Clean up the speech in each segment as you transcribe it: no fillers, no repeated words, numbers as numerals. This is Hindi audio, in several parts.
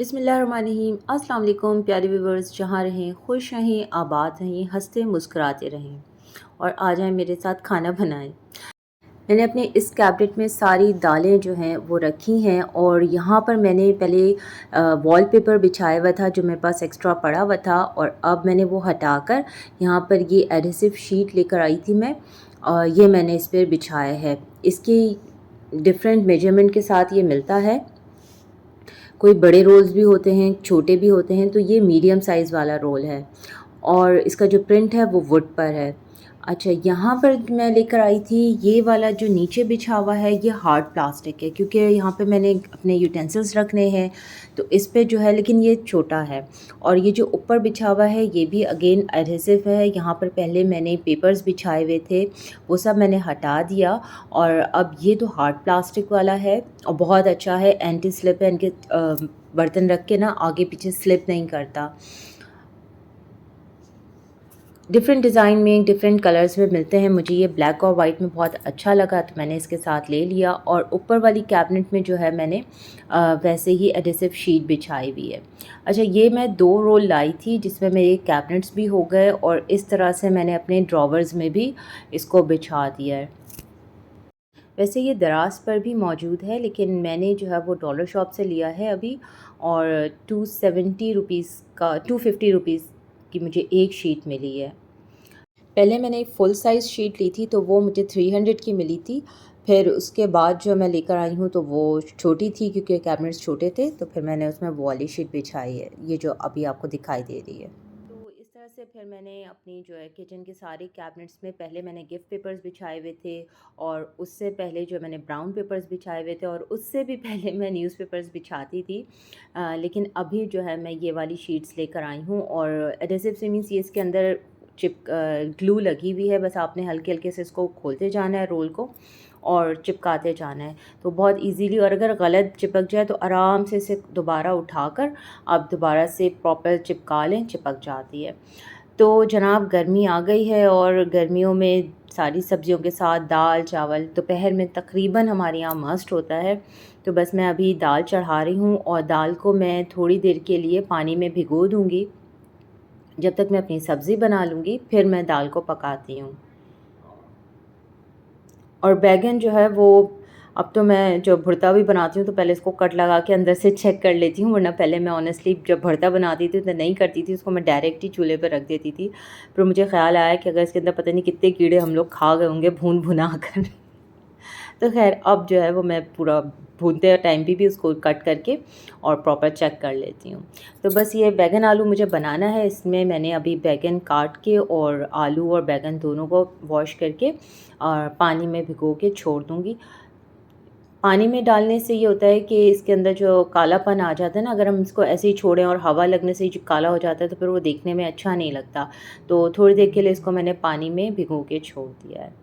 बिस्मिल्लाहिर्रहमानिर्रहीम। अस्सलाम वालेकुम प्यारे व्यूवर्स, जहाँ रहें खुश रहें, आबाद रहें, हंसते मुस्कुराते रहें और आ जाएं मेरे साथ खाना बनाएं। मैंने अपने इस कैबिनेट में सारी दालें जो हैं वो रखी हैं और यहाँ पर मैंने पहले वॉलपेपर बिछाया हुआ था जो मेरे पास एक्स्ट्रा पड़ा हुआ था, और अब मैंने वो हटाकर यहाँ पर ये एडहेसिव शीट लेकर आई थी मैं, और ये मैंने इस पर बिछाया है। इसकी डिफरेंट मेजरमेंट के साथ ये मिलता है। कोई बड़े रोल्स भी होते हैं, छोटे भी होते हैं, तो ये मीडियम साइज़ वाला रोल है और इसका जो प्रिंट है वो वुड पर है। अच्छा, यहाँ पर मैं लेकर आई थी ये वाला जो नीचे बिछा हुआ है, ये हार्ड प्लास्टिक है क्योंकि यहाँ पे मैंने अपने यूटेंसिल्स रखने हैं, तो इस पे जो है, लेकिन ये छोटा है। और ये जो ऊपर बिछा हुआ है ये भी अगेन एडहेसिव है। यहाँ पर पहले मैंने पेपर्स बिछाए हुए थे, वो सब मैंने हटा दिया और अब ये तो हार्ड प्लास्टिक वाला है और बहुत अच्छा है, एंटी स्लिप है। इनके बर्तन रख के ना आगे पीछे स्लिप नहीं करता। डिफरेंट डिज़ाइन में, डिफरेंट कलर्स में मिलते हैं। मुझे ये ब्लैक और वाइट में बहुत अच्छा लगा तो मैंने इसके साथ ले लिया। और ऊपर वाली कैबिनेट में जो है मैंने वैसे ही एडहेसिव शीट बिछाई हुई है। अच्छा, ये मैं 2 रोल लाई थी जिसमें मेरे कैबिनेट्स भी हो गए और इस तरह से मैंने अपने ड्रॉवर्स में भी इसको बिछा दिया है। वैसे ये दराज पर भी मौजूद है, लेकिन मैंने जो है वो डॉलर शॉप से लिया है अभी, और 270 रुपीज़ का 250 रुपीज़ की मुझे एक शीट मिली है। पहले मैंने एक फ़ुल साइज़ शीट ली थी तो वो मुझे 300 की मिली थी। फिर उसके बाद जो मैं लेकर आई हूँ तो वो छोटी थी क्योंकि कैबिनेट्स छोटे थे, तो फिर मैंने उसमें वो वाली शीट बिछाई है, ये जो अभी आपको दिखाई दे रही है। तो इस तरह से फिर मैंने अपनी जो है किचन के सारे कैबिनेट्स में पहले मैंने गिफ्ट पेपर्स बिछाए हुए थे, और उससे पहले जो मैंने ब्राउन पेपर्स बिछाए हुए थे, और उससे भी पहले मैं न्यूज़पेपर्स बिछाती थी। लेकिन अभी जो है मैं ये वाली शीट्स लेकर आई हूँ। और एडहेसिव से मीन्स ये इसके अंदर ग्लू लगी हुई है, बस आपने हल्के हल्के से इसको खोलते जाना है रोल को और चिपकाते जाना है, तो बहुत इजीली। और अगर गलत चिपक जाए तो आराम से इसे दोबारा उठाकर आप दोबारा से प्रॉपर चिपका लें, चिपक जाती है। तो जनाब, गर्मी आ गई है और गर्मियों में सारी सब्जियों के साथ दाल चावल दोपहर में तकरीबन हमारे यहाँ मस्ट होता है। तो बस मैं अभी दाल चढ़ा रही हूँ और दाल को मैं थोड़ी देर के लिए पानी में भिगो दूँगी, जब तक मैं अपनी सब्ज़ी बना लूँगी, फिर मैं दाल को पकाती हूँ। और बैंगन जो है वो, अब तो मैं जो भुर्ता भी बनाती हूँ तो पहले इसको कट लगा के अंदर से चेक कर लेती हूँ, वरना पहले मैं ऑनेस्टली जब भुर्ता बनाती थी तो नहीं करती थी, उसको मैं डायरेक्ट ही चूल्हे पर रख देती थी। फिर मुझे ख़्याल आया कि अगर इसके अंदर पता नहीं कितने कीड़े हम लोग खा गए होंगे भून भुना कर। तो ख़ैर अब जो है वो मैं पूरा भूनते टाइम भी उसको कट करके और प्रॉपर चेक कर लेती हूँ। तो बस ये बैंगन आलू मुझे बनाना है। इसमें मैंने अभी बैंगन काट के और आलू और बैंगन दोनों को वॉश करके और पानी में भिगो के छोड़ दूँगी। पानी में डालने से ये होता है कि इसके अंदर जो कालापन आ जाता है ना, अगर हम इसको ऐसे ही छोड़ें और हवा लगने से ही जो काला हो जाता है तो फिर वो देखने में अच्छा नहीं लगता। तो थोड़ी देर के लिए इसको मैंने पानी में भिगो के छोड़ दिया है।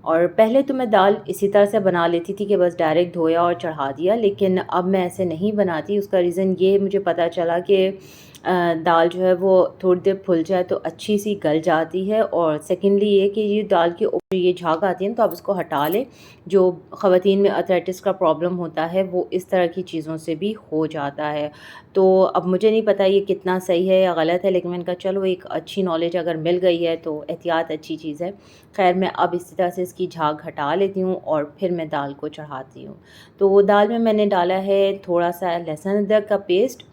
और पहले तो मैं दाल इसी तरह से बना लेती थी कि बस डायरेक्ट धोया और चढ़ा दिया, लेकिन अब मैं ऐसे नहीं बनाती। उसका रीज़न ये मुझे पता चला कि दाल जो है वो थोड़ी देर फुल जाए तो अच्छी सी गल जाती है, और सेकेंडली ये कि ये दाल के ऊपर ये झाग आती है ना, तो आप इसको हटा लें। जो ख़वातीन में अर्थराइटिस का प्रॉब्लम होता है वो इस तरह की चीज़ों से भी हो जाता है। तो अब मुझे नहीं पता ये कितना सही है या गलत है, लेकिन मैंने कहा चलो एक अच्छी नॉलेज अगर मिल गई है तो एहतियात अच्छी चीज़ है। खैर, मैं अब इसी तरह से इसकी झाग हटा लेती हूँ और फिर मैं दाल को चढ़ाती हूँ। तो वो दाल में मैंने डाला है थोड़ा सा लहसुन अदरक का पेस्ट,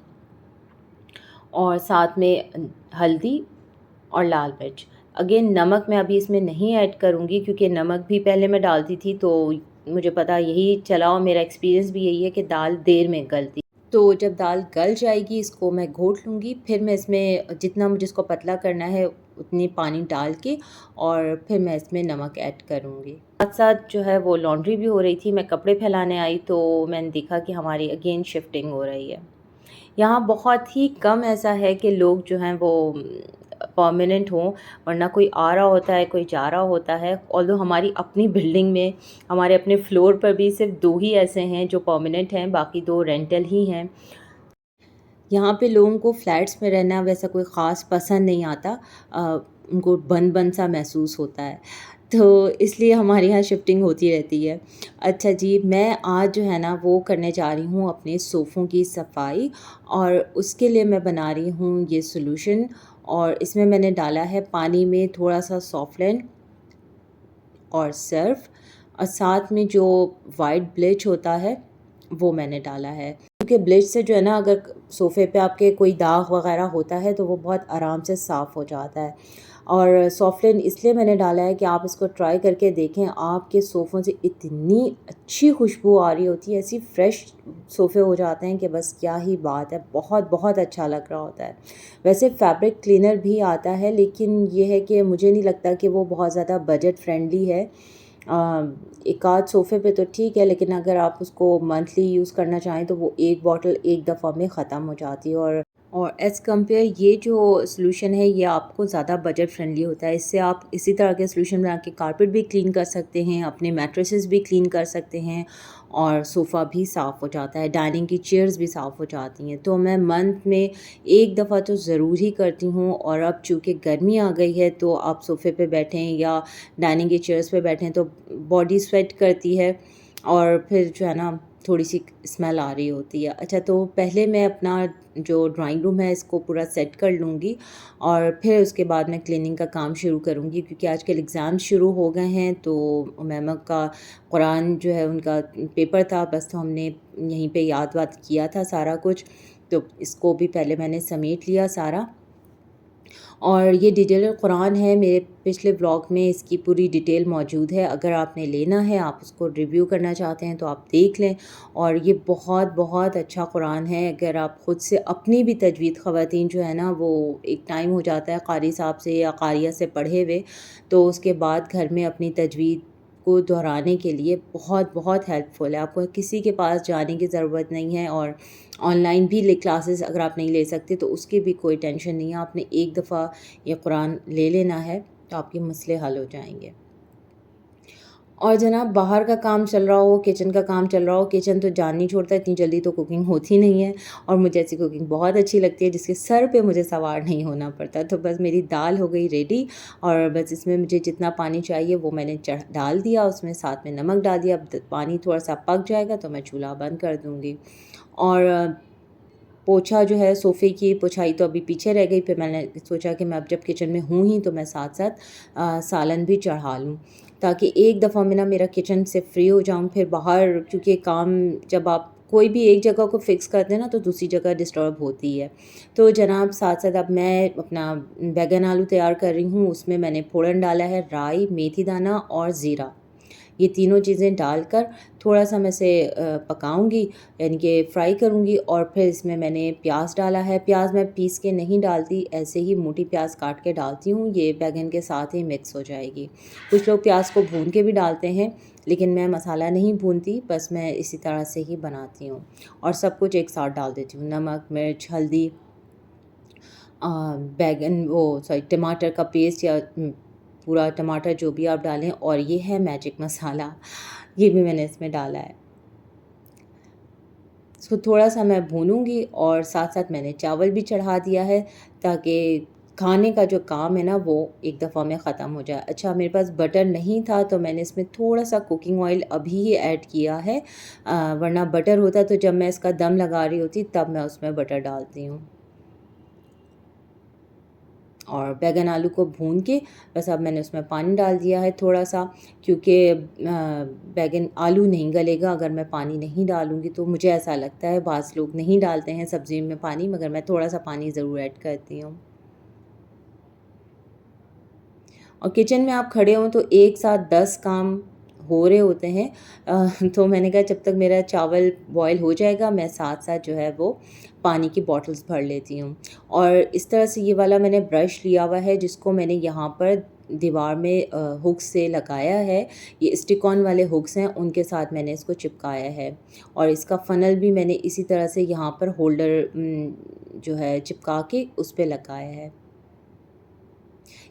और साथ में हल्दी और लाल मिर्च। अगेन नमक मैं अभी इसमें नहीं ऐड करूँगी क्योंकि नमक भी पहले मैं डालती थी, तो मुझे पता यही चला और मेरा एक्सपीरियंस भी यही है कि दाल देर में गलती। तो जब दाल गल जाएगी इसको मैं घोट लूँगी, फिर मैं इसमें जितना मुझे इसको पतला करना है उतनी पानी डाल के और फिर मैं इसमें नमक ऐड करूँगी। साथ साथ जो है वो लॉन्ड्री भी हो रही थी, मैं कपड़े फैलाने आई तो मैंने देखा कि हमारी अगेन शिफ्टिंग हो रही है। यहाँ बहुत ही कम ऐसा है कि लोग जो हैं वो परमानेंट हों, वरना कोई आ रहा होता है, कोई जा रहा होता है। ऑल्दो हमारी अपनी बिल्डिंग में, हमारे अपने फ्लोर पर भी सिर्फ 2 ही ऐसे हैं जो परमानेंट हैं, बाकी 2 रेंटल ही हैं। यहाँ पे लोगों को फ्लैट्स में रहना वैसा कोई ख़ास पसंद नहीं आता। उनको बंद-बंद सा महसूस होता है। तो इसलिए हमारे यहाँ शिफ्टिंग होती रहती है। अच्छा जी, मैं आज जो है ना वो करने जा रही हूँ अपने सोफ़ों की सफ़ाई, और उसके लिए मैं बना रही हूँ ये सॉल्यूशन। और इसमें मैंने डाला है पानी में थोड़ा-सा सॉफ्टलेन और सर्फ़, और साथ में जो वाइट ब्लीच होता है वो मैंने डाला है। क्योंकि ब्लीच से जो है ना, अगर सोफ़े पे आपके कोई दाग वग़ैरह होता है तो वो बहुत आराम से साफ़ हो जाता है। और सॉफ्टलेन इसलिए मैंने डाला है कि आप इसको ट्राई करके देखें, आपके सोफ़ों से इतनी अच्छी खुशबू आ रही होती है, ऐसी फ्रेश सोफ़े हो जाते हैं कि बस क्या ही बात है, बहुत बहुत अच्छा लग रहा होता है। वैसे फैब्रिक क्लीनर भी आता है, लेकिन ये है कि मुझे नहीं लगता कि वो बहुत ज़्यादा बजट फ्रेंडली है। एक आध सोफ़े पे तो ठीक है, लेकिन अगर आप उसको मंथली यूज़ करना चाहें तो वो एक बॉटल एक दफ़ा में ख़त्म हो जाती है। और एज़ कम्पेयर ये जो सॉल्यूशन है ये आपको ज़्यादा बजट फ्रेंडली होता है। इससे आप इसी तरह के सॉल्यूशन बना के कारपेट भी क्लीन कर सकते हैं, अपने मैट्रेसेस भी क्लीन कर सकते हैं, और सोफ़ा भी साफ़ हो जाता है, डाइनिंग की चेयर्स भी साफ़ हो जाती हैं। तो मैं मंथ में एक दफ़ा तो ज़रूर ही करती हूँ। और अब चूँकि गर्मी आ गई है तो आप सोफ़े पे बैठें या डाइनिंग की चेयर्स पे बैठें तो बॉडी स्वेट करती है, और फिर जो है ना थोड़ी सी स्मेल आ रही होती है। अच्छा, तो पहले मैं अपना जो ड्राइंग रूम है इसको पूरा सेट कर लूँगी, और फिर उसके बाद मैं क्लीनिंग का काम शुरू करूँगी, क्योंकि आजकल एग्ज़ाम शुरू हो गए हैं। तो मैम का कुरान जो है उनका पेपर था, बस तो हमने यहीं पे याद वाद किया था सारा कुछ, तो इसको भी पहले मैंने समेट लिया सारा। और ये डिटेल कुरान है, मेरे पिछले ब्लॉग में इसकी पूरी डिटेल मौजूद है। अगर आपने लेना है, आप उसको रिव्यू करना चाहते हैं तो आप देख लें। और ये बहुत बहुत अच्छा कुरान है। अगर आप ख़ुद से अपनी भी तजवीद ख़वातीन जो है ना, वो एक टाइम हो जाता है क़ारी साहब से या क़ारिया से पढ़े हुए, तो उसके बाद घर में अपनी तजवीद को दोहराने के लिए बहुत बहुत हेल्पफुल है। आपको किसी के पास जाने की ज़रूरत नहीं है, और ऑनलाइन भी क्लासेस अगर आप नहीं ले सकते तो उसकी भी कोई टेंशन नहीं है। आपने एक दफ़ा ये कुरान ले लेना है तो आपके मसले हल हो जाएंगे। और जनाब, बाहर का काम चल रहा हो, किचन का काम चल रहा हो, किचन तो जान नहीं छोड़ता, इतनी जल्दी तो कुकिंग होती नहीं है। और मुझे ऐसी कुकिंग बहुत अच्छी लगती है जिसके सर पे मुझे सवार नहीं होना पड़ता। तो बस मेरी दाल हो गई रेडी, और बस इसमें मुझे जितना पानी चाहिए वो मैंने डाल दिया, उसमें साथ में नमक डाल दिया। अब पानी थोड़ा सा पक जाएगा तो मैं चूल्हा बंद कर दूँगी। और पोछा जो है, सोफ़े की पुछाई तो अभी पीछे रह गई, फिर मैंने सोचा कि मैं अब जब किचन में हूँ ही तो मैं साथ-साथ सालन भी चढ़ा लूँ, ताकि एक दफ़ा में ना मेरा किचन से फ्री हो जाऊँ। फिर बाहर, क्योंकि काम जब आप कोई भी एक जगह को फ़िक्स करते हैं ना तो दूसरी जगह डिस्टर्ब होती है। तो जनाब, साथ-साथ अब मैं अपना बैंगन आलू तैयार कर रही हूँ। उसमें मैंने फ़ोड़न डाला है राई, मेथी दाना और ज़ीरा। ये तीनों चीज़ें डालकर थोड़ा-सा मैं इसे पकाऊँगी, यानी कि फ्राई करूँगी। और फिर इसमें मैंने प्याज़ डाला है। प्याज़ मैं पीस के नहीं डालती, ऐसे ही मोटी प्याज़ काट के डालती हूँ, ये बैंगन के साथ ही मिक्स हो जाएगी। कुछ लोग प्याज़ को भून के भी डालते हैं, लेकिन मैं मसाला नहीं भूनती, बस मैं इसी तरह से ही बनाती हूँ। और सब कुछ एक साथ डाल देती हूँ, नमक, मिर्च, हल्दी, बैंगन वो सॉरी टमाटर का पेस्ट, या पूरा टमाटर जो भी आप डालें। और ये है मैजिक मसाला, ये भी मैंने इसमें डाला है। इसको थोड़ा-सा मैं भूनूँगी, और साथ-साथ मैंने चावल भी चढ़ा दिया है, ताकि खाने का जो काम है ना वो एक दफ़ा में ख़त्म हो जाए। अच्छा, मेरे पास बटर नहीं था तो मैंने इसमें थोड़ा-सा कुकिंग ऑयल अभी ही ऐड किया है, वरना बटर होता तो जब मैं इसका दम लगा रही होती तब मैं उसमें बटर डालती हूँ। और बैंगन आलू को भून के बस अब मैंने उसमें पानी डाल दिया है थोड़ा-सा, क्योंकि बैंगन आलू नहीं गलेगा अगर मैं पानी नहीं डालूँगी, तो मुझे ऐसा लगता है। बाज़ लोग नहीं डालते हैं सब्ज़ी में पानी, मगर मैं थोड़ा-सा पानी ज़रूर ऐड करती हूँ। और किचन में आप खड़े हों तो एक साथ 10 काम हो रहे होते हैं। तो मैंने कहा जब तक मेरा चावल बॉयल हो जाएगा, मैं साथ-साथ जो है वो पानी की बॉटल्स भर लेती हूँ। और इस तरह से ये वाला मैंने ब्रश लिया हुआ है, जिसको मैंने यहाँ पर दीवार में हुक से लगाया है। ये स्टिक ऑन वाले हुक्स हैं, उनके साथ मैंने इसको चिपकाया है। और इसका फ़नल भी मैंने इसी तरह से यहाँ पर होल्डर जो है चिपका के उस पे लगाया है।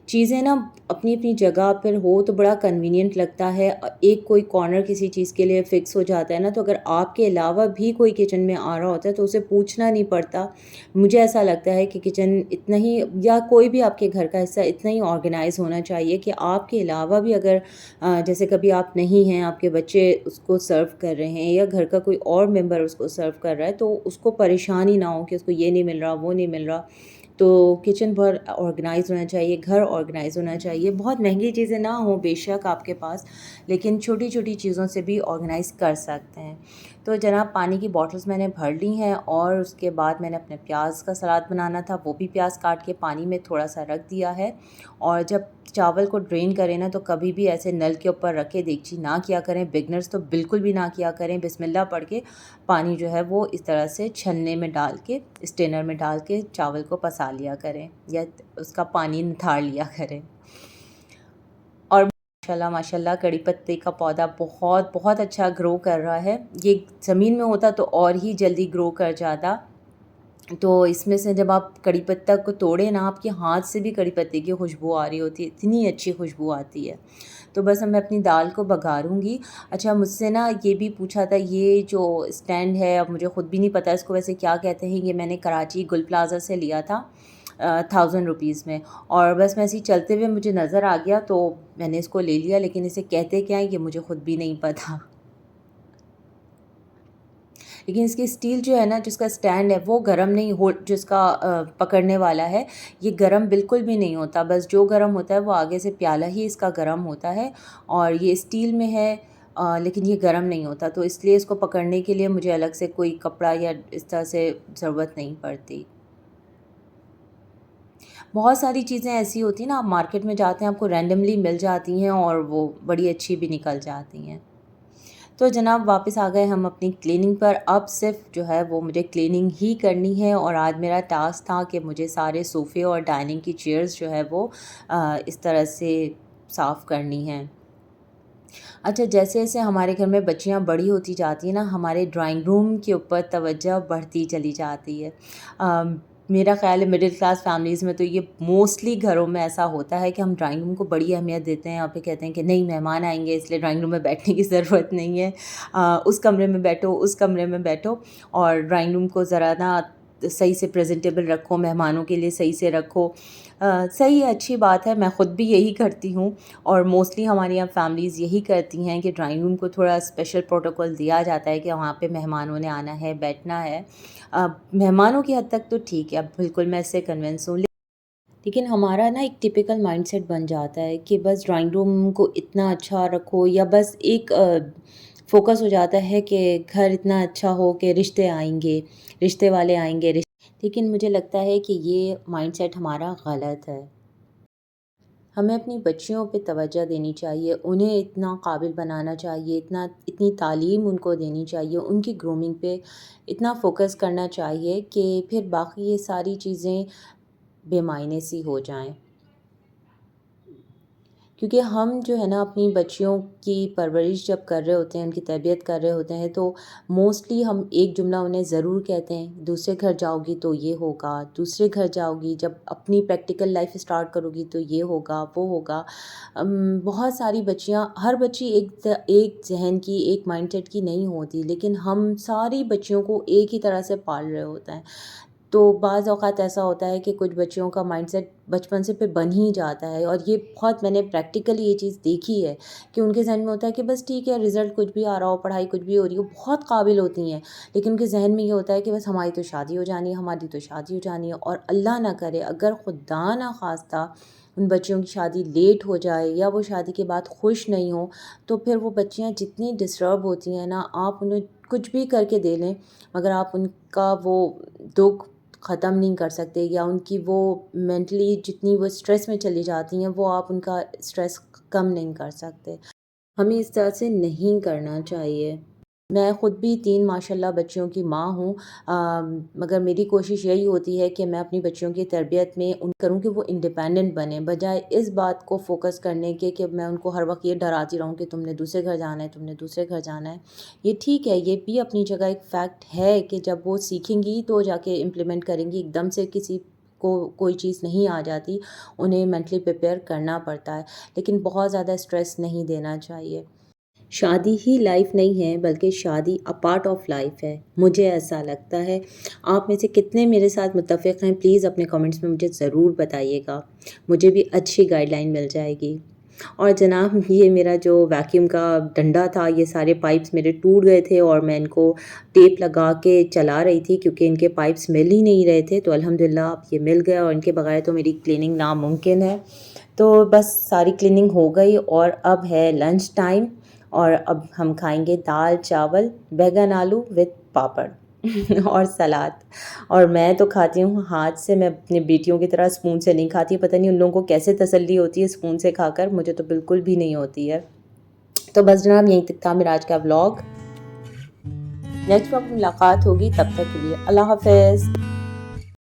चीज़ें ना अपनी अपनी जगह पर हो तो बड़ा कन्वीनियंट लगता है। एक कोई कॉर्नर किसी चीज़ के लिए फ़िक्स हो जाता है ना, तो अगर आपके अलावा भी कोई किचन में आ रहा होता है तो उसे पूछना नहीं पड़ता। मुझे ऐसा लगता है कि किचन इतना ही, या कोई भी आपके घर का हिस्सा इतना ही ऑर्गेनाइज़ होना चाहिए कि आपके अलावा भी अगर जैसे कभी आप नहीं हैं, आपके बच्चे उसको सर्व कर रहे हैं या घर का कोई और मेंबर उसको सर्व कर रहा है, तो उसको परेशानी ना हो कि उसको ये नहीं मिल रहा, वो नहीं मिल रहा। तो किचन बहुत ऑर्गेनाइज़ होना चाहिए, घर ऑर्गेनाइज़ होना चाहिए। बहुत महंगी चीज़ें ना हो बेशक आपके पास, लेकिन छोटी-छोटी चीज़ों से भी ऑर्गेनाइज़ कर सकते हैं। तो जनाब, पानी की बॉटल्स मैंने भर ली हैं और उसके बाद मैंने अपने प्याज का सलाद बनाना था, वो भी प्याज काट के पानी में थोड़ा-सा रख दिया है। और जब चावल को ड्रेन करें ना, तो कभी भी ऐसे नल के ऊपर रख के देगची ना किया करें। बिगनर्स तो बिल्कुल भी ना किया करें। बिस्मिल्लाह पढ़ के पानी जो है वो इस तरह से छन्ने में डाल के, स्ट्रेनर में डाल के चावल को पसा लिया करें या उसका पानी निथार लिया करें। और माशाल्लाह माशाल्लाह कड़ी पत्ते का पौधा बहुत बहुत अच्छा ग्रो कर रहा है। ये ज़मीन में होता तो और ही जल्दी ग्रो कर जाता। तो इसमें से जब आप कड़ी पत्ता को तोड़े ना, आपके हाथ से भी कड़ी पत्ते की खुशबू आ रही होती है, इतनी अच्छी खुशबू आती है। तो बस अब मैं अपनी दाल को बघारूँगी। अच्छा, मुझसे ना ये भी पूछा था, ये जो स्टैंड है, अब मुझे ख़ुद भी नहीं पता इसको वैसे क्या कहते हैं, ये मैंने कराची गुल प्लाज़ा से लिया था 1000 रुपीज़ में। और बस मैं ऐसे ही चलते हुए मुझे नज़र आ गया तो मैंने इसको ले लिया, लेकिन इसे कहते क्या हैं ये मुझे ख़ुद भी नहीं पता। लेकिन इसकी स्टील जो है ना, जिसका स्टैंड है वो गरम नहीं हो, जिसका पकड़ने वाला है, ये गरम बिल्कुल भी नहीं होता। बस जो गरम होता है वो आगे से प्याला ही इसका गरम होता है, और ये स्टील में है, लेकिन ये गरम नहीं होता। तो इसलिए इसको पकड़ने के लिए मुझे अलग से कोई कपड़ा या इस तरह से ज़रूरत नहीं पड़ती। बहुत सारी चीज़ें ऐसी होती हैं ना, आप मार्केट में जाते हैं आपको रैंडमली मिल जाती हैं और वो बड़ी अच्छी भी निकल जाती हैं। तो जनाब, वापस आ गए हम अपनी क्लीनिंग पर। अब सिर्फ जो है वो मुझे क्लीनिंग ही करनी है, और आज मेरा टास्क था कि मुझे सारे सोफ़े और डाइनिंग की चेयर्स जो है वो इस तरह से साफ़ करनी हैं। अच्छा, जैसे-जैसे हमारे घर में बच्चियाँ बड़ी होती जाती हैं ना, हमारे ड्राइंग रूम के ऊपर तवज्जो बढ़ती चली जाती है। मेरा ख़्याल है मिडिल क्लास फैमिलीज़ में तो ये मोस्टली घरों में ऐसा होता है कि हम ड्राइंग रूम को बड़ी अहमियत देते हैं, और फिर कहते हैं कि नहीं, मेहमान आएँगे इसलिए ड्राइंग रूम में बैठने की ज़रूरत नहीं है। उस कमरे में बैठो, उस कमरे में बैठो, और ड्राइंग रूम को ज़रा ना सही से प्रेजेंटेबल रखो, मेहमानों के लिए सही से रखो। सही है, अच्छी बात है, मैं ख़ुद भी यही करती हूँ, और मोस्टली हमारे यहाँ फैमिलीज़ यही करती हैं कि ड्राइंग रूम को थोड़ा स्पेशल प्रोटोकॉल दिया जाता है कि वहाँ पे मेहमानों ने आना है, बैठना है। मेहमानों की हद तक तो ठीक है, अब बिल्कुल मैं इससे कन्विंस हूँ। लेकिन हमारा ना एक टिपिकल माइंडसेट बन जाता है कि बस ड्राइंग रूम को इतना अच्छा रखो, या बस एक फ़ोकस हो जाता है कि घर इतना अच्छा हो कि रिश्ते आएँगे, रिश्ते वाले आएँगे। लेकिन मुझे लगता है कि ये माइंडसेट हमारा गलत है। हमें अपनी बच्चियों पे तवज्जो देनी चाहिए, उन्हें इतना काबिल बनाना चाहिए, इतनी तालीम उनको देनी चाहिए, उनकी ग्रूमिंग पे इतना फ़ोकस करना चाहिए कि फिर बाकी ये सारी चीज़ें बेमायने सी हो जाएँ। क्योंकि हम जो है ना अपनी बच्चियों की परवरिश जब कर रहे होते हैं, उनकी तरबियत कर रहे होते हैं, तो मोस्टली हम एक जुमला उन्हें ज़रूर कहते हैं, दूसरे घर जाओगी तो ये होगा, दूसरे घर जाओगी जब अपनी प्रैक्टिकल लाइफ स्टार्ट करोगी तो ये होगा, वो होगा। बहुत सारी बच्चियाँ, हर बच्ची एक जहन की, एक माइंडसेट की नहीं होती, लेकिन हम सारी बच्चियों को एक ही तरह से पाल रहे होते हैं। तो बाज़ औक़ात ऐसा होता है कि कुछ बच्चियों का माइंडसेट बचपन से फिर बन ही जाता है, और ये बहुत मैंने प्रैक्टिकली ये चीज़ देखी है कि उनके ज़हन में होता है कि बस ठीक है, रिज़ल्ट कुछ भी आ रहा हो, पढ़ाई कुछ भी हो रही हो, बहुत काबिल होती हैं, लेकिन उनके ज़हन में ये होता है कि बस हमारी तो शादी हो जानी है, हमारी तो शादी हो जानी है। और अल्लाह ना करे, अगर खुदा ना ख़ास्ता उन बच्चियों की शादी लेट हो जाए या वो शादी के बाद खुश नहीं हो, तो फिर वो बच्चियाँ जितनी डिस्टर्ब होती हैं ना, आप उन्हें कुछ भी करके दे लें, मगर आप उनका वो दुःख ख़त्म नहीं कर सकते, या उनकी वो मेंटली जितनी वो स्ट्रेस में चली जाती हैं, वो आप उनका स्ट्रेस कम नहीं कर सकते। हमें इस तरह से नहीं करना चाहिए। मैं ख़ुद भी 3 माशाल्लाह बच्चियों की माँ हूँ, मगर मेरी कोशिश यही होती है कि मैं अपनी बच्चियों की तरबियत में करूँ कि वो इंडिपेंडेंट बने, बजाय इस बात को फ़ोकस करने के कि मैं उनको हर वक्त ये डराती रहूँ कि तुमने दूसरे घर जाना है, तुमने दूसरे घर जाना है। ये ठीक है, ये भी अपनी जगह एक फ़ैक्ट है कि जब वो सीखेंगी तो जाके इम्प्लीमेंट करेंगी, एकदम से किसी को कोई चीज़ नहीं आ जाती, उन्हें मेंटली प्रिपेयर करना पड़ता है, लेकिन बहुत ज़्यादा स्ट्रेस नहीं देना चाहिए। शादी ही लाइफ नहीं है, बल्कि शादी अ पार्ट ऑफ लाइफ है, मुझे ऐसा लगता है। आप में से कितने मेरे साथ मुत्तफ़िक़ हैं, प्लीज़ अपने कमेंट्स में मुझे ज़रूर बताइएगा, मुझे भी अच्छी गाइडलाइन मिल जाएगी। और जनाब, ये मेरा जो वैक्यूम का डंडा था, ये सारे पाइप्स मेरे टूट गए थे और मैं इनको टेप लगा के चला रही थी क्योंकि इनके पाइप्स मिल ही नहीं रहे थे। तो अल्हम्दुलिल्लाह अब ये मिल गया और इनके बगैर तो मेरी क्लीनिंग नामुमकिन है। तो बस सारी क्लीनिंग हो गई और अब है लंच टाइम और अब हम खाएंगे दाल चावल बैगन आलू विद पापड़ और सलाद। और मैं तो खाती हूँ हाथ से, मैं अपनी बेटियों की तरह स्पून से नहीं खाती। पता नहीं उन लोगों को कैसे तसल्ली होती है स्पून से खाकर, मुझे तो बिल्कुल भी नहीं होती है। तो बस जनाब, यहीं तक था मेरा आज का व्लॉग। नेक्स्ट वक्त मुलाकात होगी, तब तक के लिए अल्लाह हाफ़िज़।